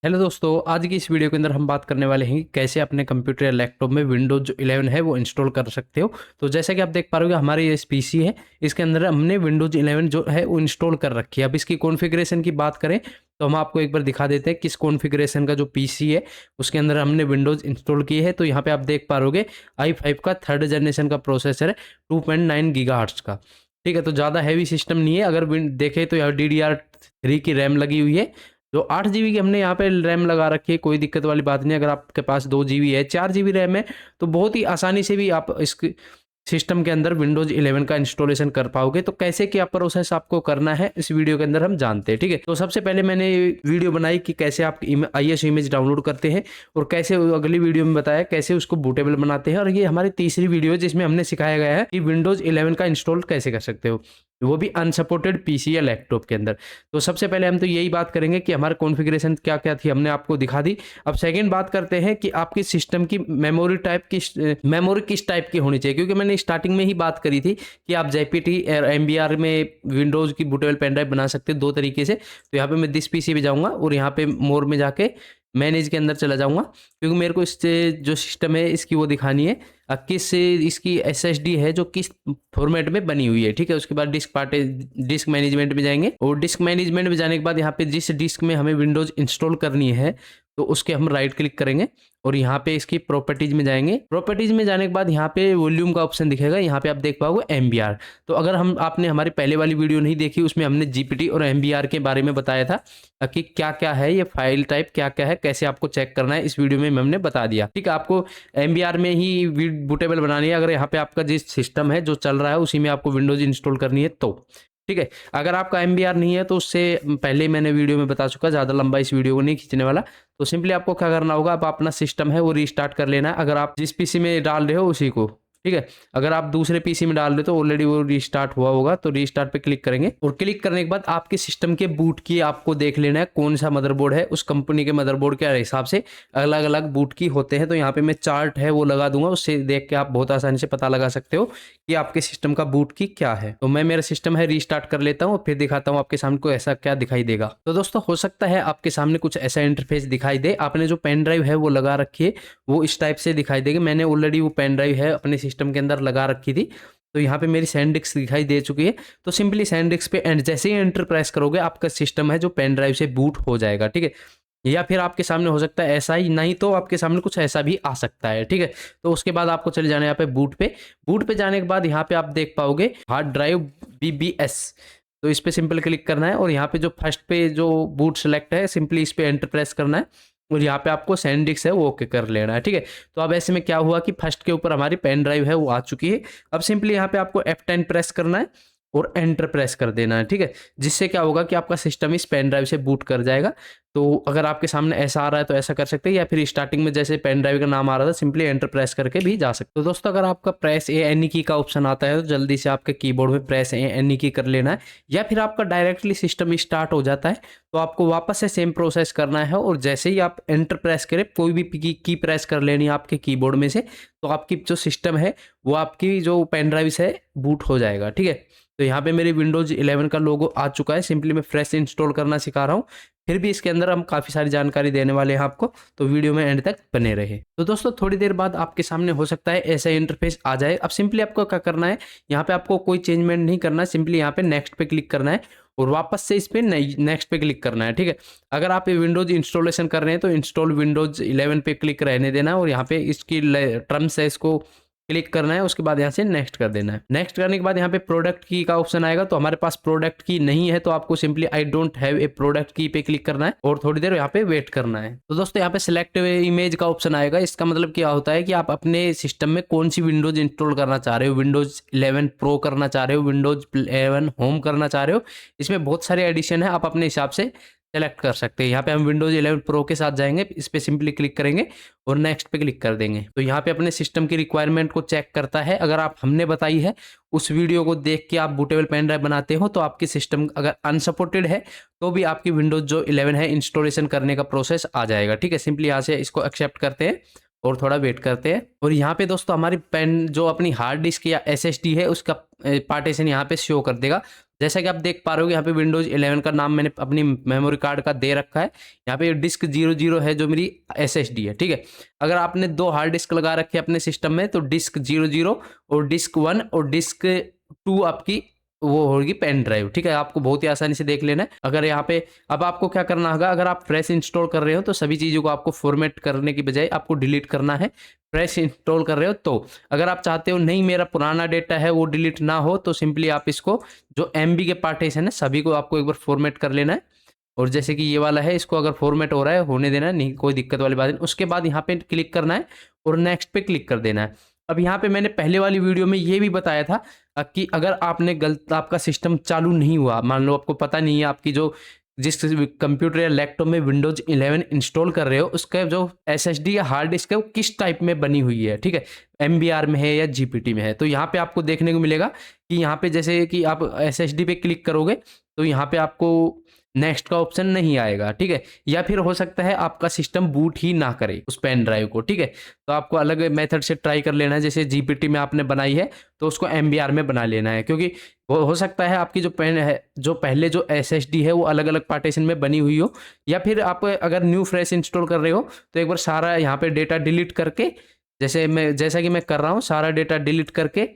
Hello दोस्तों, आज की इस वीडियो के अंदर हम बात करने वाले हैं कि कैसे अपने कंप्यूटर या लैपटॉप में विंडोज जो 11 है वो इंस्टॉल कर सकते हो। तो जैसा कि आप देख पा रहे हो, हमारे ये पीसी है, इसके अंदर हमने विंडोज 11 जो है वो इंस्टॉल कर रखी है। अब इसकी कॉन्फ़िगरेशन की बात करें तो हम आपको एक बार दिखा देते हैं किस कॉन्फ़िगरेशन का जो पीसी है उसके अंदर हमने विंडोज इंस्टॉल की है। तो यहाँ पे आप देख पा रहोगे i5 का 3rd जनरेशन का प्रोसेसर है, 2.9 गीगाहर्ट्ज़ का। ठीक है, तो ज़्यादा हैवी सिस्टम नहीं है। अगर देखें तो यहाँ DDR3 की रैम लगी हुई है। जो 8 जीबी की हमने यहाँ पे रैम लगा रखी है, कोई दिक्कत वाली बात नहीं। अगर आपके पास 2 जीबी है, 4 जीबी रैम है, तो बहुत ही आसानी से भी आप इस सिस्टम के अंदर विंडोज 11 का इंस्टॉलेशन कर पाओगे। तो कैसे क्या प्रोसेस आपको करना है इस वीडियो के अंदर हम जानते हैं। ठीक है, तो सबसे पहले मैंने वीडियो बनाई कि कैसे आप IS इमेज डाउनलोड करते हैं, और कैसे अगली वीडियो में बताया कैसे उसको बूटेबल बनाते हैं। और ये हमारी तीसरी वीडियो है जिसमें हमने सिखाया गया है कि विंडोज 11 का इंस्टॉल कैसे कर सकते हो, वो भी अनसपोर्टेड पीसी या लैपटॉप के अंदर। तो सबसे पहले हम तो यही बात करेंगे कि हमारे कॉन्फ़िगरेशन क्या-क्या थी, हमने आपको दिखा दी। अब सेकंड बात करते हैं कि आपकी सिस्टम की मेमोरी किस टाइप की होनी चाहिए, क्योंकि मैंने स्टार्टिंग में ही बात करी थी कि आप JPT और MBR में विंडोज़ की बूटेबल पेन ड्राइव बना सकते हो 2 तरीके से। तो यहाँ पे मैं दिस पीसी पे जाऊँगा और यहाँ पे मोर में जाके मैनेज के अंदर चला जाऊँगा, क्योंकि मेरे को इससे जो सिस्टम है इसकी वो दिखानी है, किस इसकी SSD है जो किस फॉर्मेट में बनी हुई है। ठीक है, उसके बाद डिस्क मैनेजमेंट में जाएंगे, और डिस्क मैनेजमेंट में जाने के बाद यहाँ पे जिस डिस्क में हमें विंडोज इंस्टॉल करनी है तो उसके हम राइट क्लिक करेंगे और यहाँ पे इसकी प्रॉपर्टीज में जाएंगे। प्रॉपर्टीज में जाने के बाद यहाँ पे वॉल्यूम का ऑप्शन दिखेगा, यहाँ पे आप देख पाओगे MBR। तो अगर आपने हमारी पहले वाली वीडियो नहीं देखी, उसमें हमने GPT और MBR के बारे में बताया था कि क्या क्या है ये फाइल टाइप, क्या क्या है, कैसे आपको चेक करना है। इस वीडियो में हमने बता दिया। ठीक है, आपको MBR में ही बूटेबल बनानी है। अगर यहाँ पे आपका जिस सिस्टम है जो चल रहा है उसी में आपको विंडोज इंस्टॉल करनी है तो ठीक है। अगर आपका MBR नहीं है तो उससे पहले मैंने वीडियो में बता चुका, ज़्यादा लंबा इस वीडियो को नहीं खींचने वाला। तो सिंपली आपको क्या करना होगा, आप अपना सिस्टम है वो रीस्टार्ट कर लेना है, अगर आप जिस पीसी में डाल रहे हो उसी को। ठीक है, अगर आप दूसरे पीसी में डाल रहे हो तो ऑलरेडी वो रीस्टार्ट हुआ होगा, तो रीस्टार्ट पे क्लिक करेंगे और क्लिक करने के बाद आपके सिस्टम के बूट की आपको देख लेना है कौन सा मदरबोर्ड है। उस कंपनी के मदरबोर्ड के हिसाब से अलग अलग बूट की होते हैं। तो यहाँ पे मैं चार्ट है वो लगा दूंगा, उससे देख के आप बहुत आसानी से पता लगा सकते हो कि आपके सिस्टम का बूट की क्या है। तो मैं मेरा सिस्टम है रीस्टार्ट कर लेता हूँ, फिर दिखाता हूँ आपके सामने को ऐसा क्या दिखाई देगा। तो दोस्तों, हो सकता है आपके सामने कुछ ऐसा इंटरफेस दिखाई दे। आपने जो पेन ड्राइव है वो लगा रखी है वो इस टाइप से दिखाई देगी। मैंने ऑलरेडी वो पेन ड्राइव है अपने सिस्टम के अंदर लगा रखी थी, तो यहाँ पे मेरी SanDisk दिखाई दे चुकी है। तो सिंपली SanDisk पे एंड जैसे ही एंटर प्रेस करोगे आपका सिस्टम है जो पेन ड्राइव से बूट हो जाएगा। ठीक है, या फिर आपके सामने हो सकता है ऐसा ही, नहीं तो आपके सामने कुछ ऐसा भी आ सकता है। ठीक है, तो उसके बाद आपको चले जाना है यहाँ पे बूट पे जाने के बाद यहाँ पे आप देख पाओगे हार्ड ड्राइव BBS। तो इस पे सिंपल क्लिक करना है और यहाँ पे जो फर्स्ट पे जो बूट सेलेक्ट है सिंपली इस पे एंटर प्रेस करना है और यहाँ पे आपको SanDisk है वो ओके कर लेना है। ठीक है, तो अब ऐसे में क्या हुआ कि फर्स्ट के ऊपर हमारी पेन ड्राइव है वो आ चुकी है। अब सिंपली यहाँ पे आपको F10 प्रेस करना है और एंटर प्रेस कर देना है। ठीक है, जिससे क्या होगा कि आपका सिस्टम इस पेन ड्राइव से बूट कर जाएगा। तो अगर आपके सामने ऐसा आ रहा है तो ऐसा कर सकते हैं, या फिर स्टार्टिंग में जैसे पेन ड्राइव का नाम आ रहा था सिंपली एंटर प्रेस करके भी जा सकते हो। तो दोस्तों, अगर आपका प्रेस ANE की का ऑप्शन आता है तो जल्दी से आपके कीबोर्ड में प्रेस ANE की कर लेना है, या फिर आपका डायरेक्टली सिस्टम स्टार्ट हो जाता है तो आपको वापस से सेम प्रोसेस करना है। और जैसे ही आप एंटर प्रेस करें, कोई भी की प्रेस कर लेनी है आपके कीबोर्ड में से, तो आपकी जो सिस्टम है वो आपकी जो पेन ड्राइव से बूट हो जाएगा। ठीक है, तो यहाँ पे मेरे विंडोज 11 का लोगो आ चुका है। सिंपली मैं फ्रेश इंस्टॉल करना सिखा रहा हूँ, फिर भी इसके अंदर हम काफ़ी सारी जानकारी देने वाले हैं आपको, तो वीडियो में एंड तक बने रहे। तो दोस्तों, थोड़ी देर बाद आपके सामने हो सकता है ऐसा इंटरफेस आ जाए। अब सिंपली आपको क्या करना है, यहाँ पे आपको कोई चेंजमेंट नहीं करना है, सिंपली यहाँ पे नेक्स्ट पे क्लिक करना है और वापस से इस पे नेक्स्ट पे क्लिक करना है। ठीक है, अगर आप विंडोज इंस्टॉलेशन कर रहे हैं तो इंस्टॉल विंडोज 11 पे क्लिक रहने देना है और यहाँ पे इसकी टर्म्स है इसको क्लिक करना है। उसके बाद यहाँ से नेक्स्ट कर देना है। नेक्स्ट करने के बाद यहाँ पे प्रोडक्ट की का ऑप्शन आएगा, तो हमारे पास प्रोडक्ट की नहीं है तो आपको simply I don't have a product की पे क्लिक करना है और थोड़ी देर यहाँ पे वेट करना है। तो दोस्तों, यहाँ पे सिलेक्ट इमेज का ऑप्शन आएगा। इसका मतलब क्या होता है कि आप अपने सिस्टम में कौन सी विंडोज इंस्टॉल करना चाह रहे हो, विंडोज 11 प्रो करना चाह रहे हो, विंडोज 11 होम करना चाह रहे हो। इसमें बहुत सारे एडिशन है, आप अपने हिसाब से सेलेक्ट कर सकते हैं। यहाँ पे हम विंडोज 11 प्रो के साथ जाएंगे, इस पे सिंपली क्लिक करेंगे और नेक्स्ट पे क्लिक कर देंगे। तो यहाँ पे अपने सिस्टम की रिक्वायरमेंट को चेक करता है। अगर आप हमने बताई है उस वीडियो को देख के आप बूटेबल पेन ड्राइव बनाते हो तो आपकी सिस्टम अगर अनसपोर्टेड है तो भी आपकी विंडोज जो 11 है इंस्टॉलेशन करने का प्रोसेस आ जाएगा। ठीक है, सिंपली यहाँ से इसको एक्सेप्ट करते हैं और थोड़ा वेट करते हैं। और यहाँ पे दोस्तों हमारी पेन जो अपनी हार्ड डिस्क या SSD है उसका पार्टीशन यहाँ पे शो कर देगा। जैसा कि आप देख पा रहे हो यहाँ पे विंडोज 11 का नाम मैंने अपनी मेमोरी कार्ड का दे रखा है। यहाँ पे डिस्क 00 है जो मेरी एसएसडी है, ठीक है। अगर आपने 2 हार्ड डिस्क लगा रखे हैं अपने सिस्टम में तो डिस्क 00 और डिस्क 1 और डिस्क 2 आपकी वो होगी पेन ड्राइव, ठीक है। आपको बहुत ही आसानी से देख लेना है। अगर यहाँ पे अब आपको क्या करना होगा, अगर आप फ्रेश इंस्टॉल कर रहे हो तो सभी चीज़ों को आपको फॉर्मेट करने की बजाय आपको डिलीट करना है। फ्रेश इंस्टॉल कर रहे हो तो अगर आप चाहते हो नहीं मेरा पुराना डेटा है वो डिलीट ना हो तो सिंपली आप इसको जो एमबी के पार्टीशन है सभी को आपको एक बार फॉर्मेट कर लेना है। और जैसे कि ये वाला है इसको अगर फॉर्मेट हो रहा है होने देना है, नहीं कोई दिक्कत वाली बात नहीं। उसके बाद यहाँ पे क्लिक करना है और नेक्स्ट पे क्लिक कर देना है। अब यहाँ पे मैंने पहले वाली वीडियो में ये भी बताया था कि अगर आपने गलत आपका सिस्टम चालू नहीं हुआ, मान लो आपको पता नहीं है आपकी जो जिस कंप्यूटर या लैपटॉप में विंडोज 11 इंस्टॉल कर रहे हो उसका जो एसएसडी या हार्ड डिस्क है वो किस टाइप में बनी हुई है, ठीक है, एमबीआर में है या जीपीटी में है। तो यहाँ पे आपको देखने को मिलेगा कि यहाँ पे जैसे कि आप एसएसडी पे क्लिक करोगे तो यहाँ पे आपको नेक्स्ट का ऑप्शन नहीं आएगा, ठीक है। या फिर हो सकता है आपका सिस्टम बूट ही ना करे उस पेन ड्राइव को, ठीक है। तो आपको अलग मेथड से ट्राई कर लेना है। जैसे जीपीटी में आपने बनाई है तो उसको एमबीआर में बना लेना है, क्योंकि वो हो सकता है आपकी जो पेन है जो पहले जो एसएसडी है वो अलग अलग पार्टीशन में बनी हुई हो। या फिर आप अगर न्यू फ्रेश इंस्टॉल कर रहे हो तो एक बार सारा यहाँ पे डेटा डिलीट करके जैसा कि मैं कर रहा हूँ सारा डेटा डिलीट करके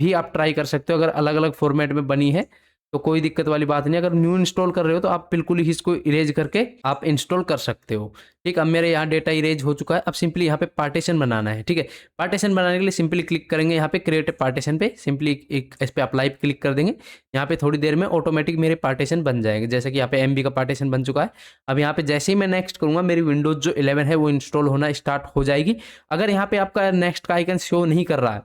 भी आप ट्राई कर सकते हो। अगर अलग अलग फॉर्मेट में बनी है तो कोई दिक्कत वाली बात नहीं। अगर न्यू इंस्टॉल कर रहे हो तो आप बिल्कुल ही इसको इरेज करके आप इंस्टॉल कर सकते हो, ठीक। अब मेरे यहाँ डेटा इरेज हो चुका है। अब सिंपली यहाँ पे पार्टीशन बनाना है, ठीक है। पार्टीशन बनाने के लिए सिंपली क्लिक करेंगे यहाँ पे क्रिएट पार्टीशन पे, सिंपली एक इस पे अप्लाई क्लिक कर देंगे। यहाँ पे थोड़ी देर में ऑटोमेटिक मेरे पार्टीशन बन जाएंगे। जैसे कि यहाँ पे एमबी का पार्टीशन बन चुका है। अब यहाँ पे जैसे ही मैं नेक्स्ट करूँगा मेरी विंडोज जो 11 है वो इंस्टॉल होना स्टार्ट हो जाएगी। अगर यहाँ पे आपका नेक्स्ट का आइकन शो नहीं कर रहा है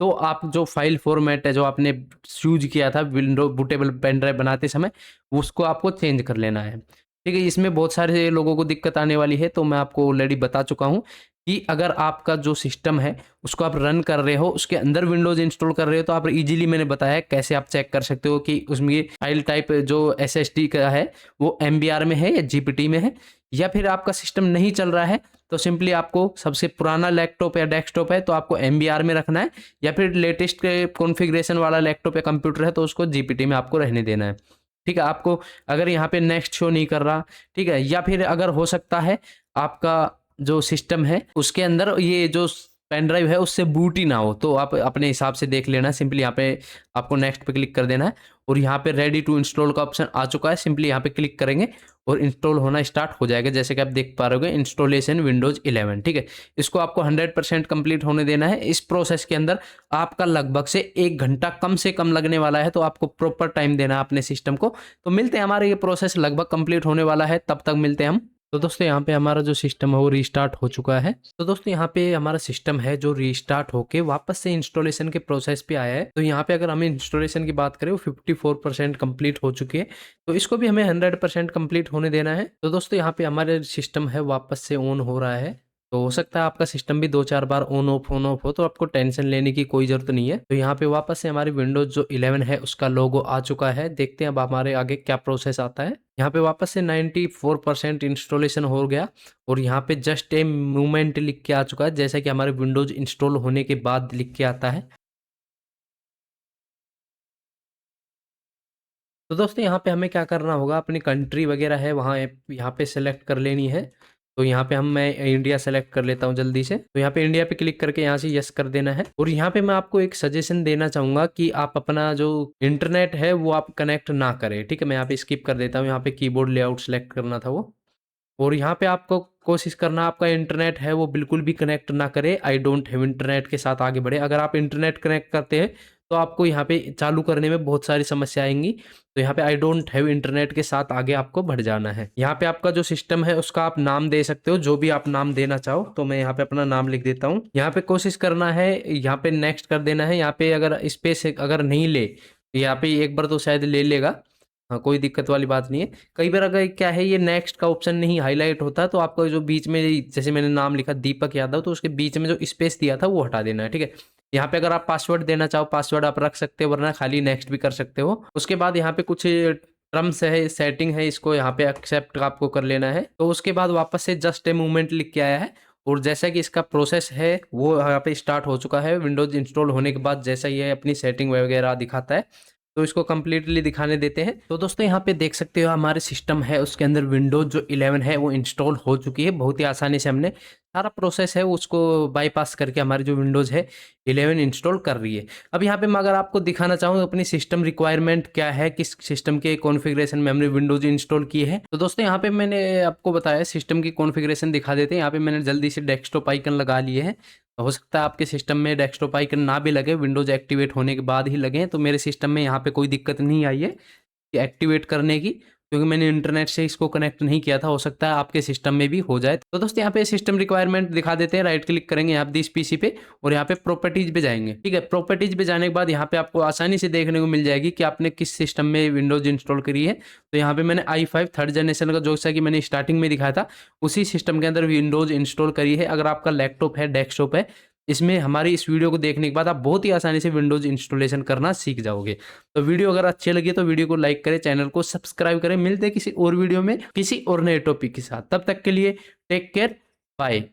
तो आप जो फाइल फॉर्मेट है जो आपने यूज किया था विंडो बूटेबल पेन ड्राइव बनाते समय उसको आपको चेंज कर लेना है, ठीक है। इसमें बहुत सारे लोगों को दिक्कत आने वाली है तो मैं आपको ऑलरेडी बता चुका हूँ कि अगर आपका जो सिस्टम है उसको आप रन कर रहे हो उसके अंदर विंडोज इंस्टॉल कर रहे हो तो आप इजीली मैंने बताया कैसे आप चेक कर सकते हो कि उसमें फाइल टाइप जो एसएसडी का है वो एमबीआर में है या जीपीटी में है। या फिर आपका सिस्टम नहीं चल रहा है तो सिंपली आपको सबसे पुराना लैपटॉप या डेस्कटॉप है तो आपको एमबीआर में रखना है, या फिर लेटेस्ट कॉन्फ़िगरेशन वाला लैपटॉप या कंप्यूटर है तो उसको जीपीटी में आपको रहने देना है, ठीक है। आपको अगर यहाँ पे नेक्स्ट शो नहीं कर रहा, ठीक है, या फिर अगर हो सकता है आपका जो सिस्टम है उसके अंदर ये जो पेन ड्राइव है उससे बूट ही ना हो तो आप अपने हिसाब से देख लेना। सिंपली यहाँ पे आपको नेक्स्ट पे क्लिक कर देना है और यहाँ पे रेडी टू इंस्टॉल का ऑप्शन आ चुका है। सिंपली यहाँ पे क्लिक करेंगे और इंस्टॉल होना स्टार्ट हो जाएगा। जैसे कि आप देख पा रहे हो इंस्टॉलेशन विंडोज 11, ठीक है। इसको आपको 100% कंप्लीट होने देना है। इस प्रोसेस के अंदर आपका लगभग से 1 घंटा कम से कम लगने वाला है तो आपको प्रॉपर टाइम देना है अपने सिस्टम को। तो मिलते हैं, हमारे ये प्रोसेस लगभग कंप्लीट होने वाला है, तब तक मिलते हैं हम। तो दोस्तों यहाँ पे हमारा जो सिस्टम है वो रीस्टार्ट हो चुका है। तो दोस्तों यहाँ पे हमारा सिस्टम है जो रीस्टार्ट होके वापस से इंस्टॉलेशन के प्रोसेस पे आया है। तो यहाँ पे अगर हमें इंस्टॉलेशन की बात करें वो 54% कंप्लीट हो चुकी है, तो इसको भी हमें 100% कंप्लीट होने देना है। तो दोस्तों यहाँ पे हमारे सिस्टम है वापस से ऑन हो रहा है। तो हो सकता है आपका सिस्टम भी 2-4 बार ऑन ऑफ हो तो आपको टेंशन लेने की कोई जरूरत नहीं है। तो यहाँ पे वापस से हमारी विंडोज जो 11 है उसका लोगो आ चुका है। देखते हैं अब हमारे आगे क्या प्रोसेस आता है। यहाँ पे वापस से 94% इंस्टॉलेशन हो गया और यहाँ पे जस्ट ए मूवमेंट लिख के आ चुका है, जैसा कि हमारे विंडोज इंस्टॉल होने के बाद लिख के आता है। तो दोस्तों यहाँ पे हमें क्या करना होगा, अपनी कंट्री वगैरह है वहाँ यहाँ पे सेलेक्ट कर लेनी है। तो यहाँ पे मैं इंडिया सेलेक्ट कर लेता हूँ जल्दी से। तो यहाँ पे इंडिया पे क्लिक करके यहाँ से यस कर देना है। और यहाँ पे मैं आपको एक सजेशन देना चाहूँगा कि आप अपना जो इंटरनेट है वो आप कनेक्ट ना करें, ठीक है। मैं यहाँ पे स्किप कर देता हूँ, यहाँ पे कीबोर्ड लेआउट सेलेक्ट करना था वो। और यहाँ पे आपको कोशिश करना आपका इंटरनेट है वो बिल्कुल भी कनेक्ट ना करे, आई डोंट हैव इंटरनेट के साथ आगे बढ़े। अगर आप इंटरनेट कनेक्ट करते हैं तो आपको यहाँ पे चालू करने में बहुत सारी समस्या आएंगी। तो यहाँ पे आई डोंट हैव इंटरनेट के साथ आगे आपको बढ़ जाना है। यहाँ पे आपका जो सिस्टम है उसका आप नाम दे सकते हो, जो भी आप नाम देना चाहो। तो मैं यहाँ पे अपना नाम लिख देता हूँ। यहाँ पे कोशिश करना है, यहाँ पे नेक्स्ट कर देना है। यहाँ पे अगर स्पेस अगर नहीं ले, यहाँ पे एक बार तो शायद ले लेगा, हाँ कोई दिक्कत वाली बात नहीं है। कई बार अगर क्या है ये नेक्स्ट का ऑप्शन नहीं हाईलाइट होता तो आपका जो बीच में जैसे मैंने नाम लिखा दीपक यादव तो उसके बीच में जो स्पेस दिया था वो हटा देना है, ठीक है। यहाँ पे अगर आप पासवर्ड देना चाहो पासवर्ड आप रख सकते हो, वरना खाली नेक्स्ट भी कर सकते हो। उसके बाद यहाँ पे कुछ टर्म्स है, सेटिंग है, इसको यहाँ पे एक्सेप्ट आपको कर लेना है। तो उसके बाद वापस से जस्ट ए मूवमेंट लिख के आया है और जैसा कि इसका प्रोसेस है वो यहाँ पे स्टार्ट हो चुका है। विंडोज इंस्टॉल होने के बाद जैसा ये अपनी सेटिंग वगैरह दिखाता है तो इसको कंप्लीटली दिखाने देते हैं। तो दोस्तों यहाँ पे देख सकते हो हमारे सिस्टम है उसके अंदर विंडोज जो 11 है वो इंस्टॉल हो चुकी है। बहुत ही आसानी से हमने सारा प्रोसेस है उसको बाईपास करके हमारी जो विंडोज है 11 इंस्टॉल कर रही है। अब यहाँ पे मैं अगर आपको दिखाना चाहूँ अपनी सिस्टम रिक्वायरमेंट क्या है, किस सिस्टम के कॉन्फ़िगरेशन में हमने विंडोज इंस्टॉल की है, तो दोस्तों यहाँ पे मैंने आपको बताया सिस्टम की कॉन्फ़िगरेशन दिखा देते हैं। यहाँ पे मैंने जल्दी से डेस्कटॉप आइकन लगा लिए है। हो सकता है आपके सिस्टम में डेस्कटॉप आइकन ना भी लगे, विंडोज एक्टिवेट होने के बाद ही लगे, तो मेरे सिस्टम में यहाँ पे कोई दिक्कत नहीं आई है कि एक्टिवेट करने की, क्योंकि मैंने इंटरनेट से इसको कनेक्ट नहीं किया था। हो सकता है आपके सिस्टम में भी हो जाए। तो दोस्तों यहाँ पे सिस्टम रिक्वायरमेंट दिखा देते हैं। राइट क्लिक करेंगे यहाँ पे इस पीसी पे और यहाँ पे प्रॉपर्टीज पे जाएंगे। ठीक है, प्रॉपर्टीज पे जाने के बाद यहाँ पे आपको आसानी से देखने को मिल जाएगी कि आपने किस सिस्टम में विंडोज इंस्टॉल करी है। तो यहाँ पे मैंने i5 थर्ड जनरेशन का, जैसा कि मैंने स्टार्टिंग में दिखाया था, उसी सिस्टम के अंदर विंडोज इंस्टॉल करी है। अगर आपका लैपटॉप है, डेस्कटॉप है, इसमें हमारी इस वीडियो को देखने के बाद आप बहुत ही आसानी से विंडोज इंस्टॉलेशन करना सीख जाओगे। तो वीडियो अगर अच्छी लगी तो वीडियो को लाइक करें, चैनल को सब्सक्राइब करें। मिलते हैं किसी और वीडियो में किसी और नए टॉपिक के साथ। तब तक के लिए टेक केयर, बाय।